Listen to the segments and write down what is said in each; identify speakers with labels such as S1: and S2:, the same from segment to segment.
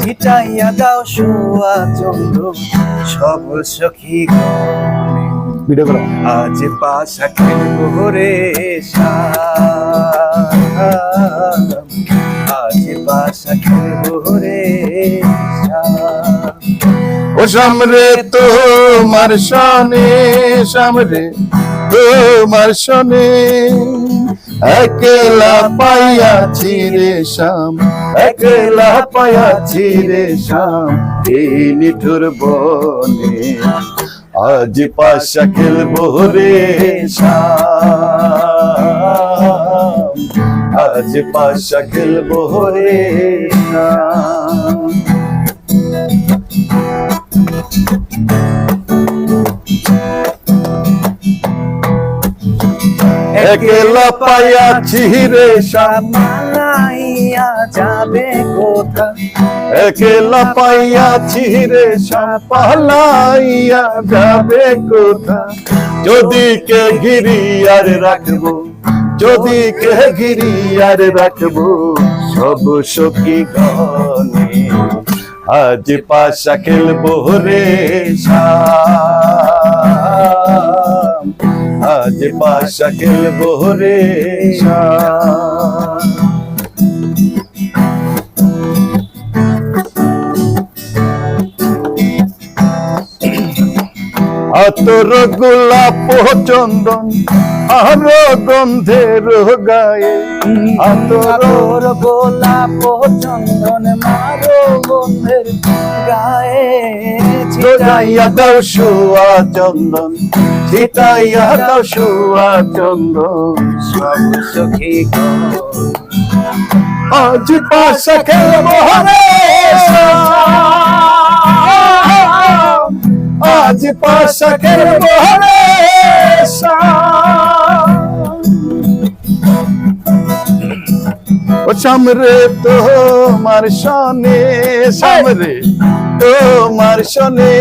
S1: ছিটাইয়া দাও সোয়া চন্দ্র সব সখী গণে।
S2: ভিডিও করো।
S1: আজ পাশা খেলবো রে শ্যাম, আজ পাশা খেলবো রে শ্যাম।
S2: ও সামরে তোমার সনে, সামরে তোমার সনে একলা পাইয়াছি রে শ্যাম, একলা পাইয়াছি রে শ্যাম এই নিঠুর বনে। আজ পাশা খেলবো রে শ্যাম, আজ পাশা খেলবো রে শ্যাম। একলা পাইয়াছি রে শ্যাম,
S1: মানাইয়া যাবে কোথা,
S2: একলা পাইয়াছি রে শ্যাম পালাইয়া যাবে কোথা। যদি কে ঘিরি আর রাখবো, যদি কে ঘিরি আর রাখবো সব সখী গণে। আজ পাশা খেলবো রে শ্যাম, আজ পাশা খেলবো রে শ্যাম। আতর গোলাপ চন্দন আরো গন্ধের গায়ে,
S1: আতর গোলাপ চন্দন মারো গন্ধের গায়ে।
S2: ছিটাইয়া দাও সোয়া চন্দন, ছিটাইয়া দাও সোয়া চন্দন
S1: সব সখী গণে।
S2: আজ পাশা খেলবো রে শ্যাম, আজ পাশা খেলবো রে শ্যাম। ও সামরে তোমার সনে, সামরে তোমার সনে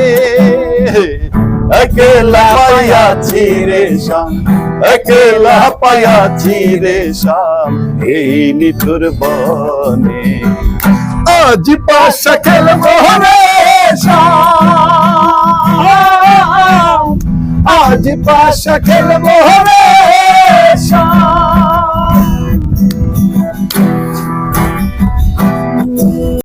S2: একলা পাইয়াছি রে শ্যাম, একলা পাইয়াছি রে শ্যাম এই নিঠুর বনে। আজ পাশা খেলবো রে শ্যাম, আজ পাশা খেলবো রে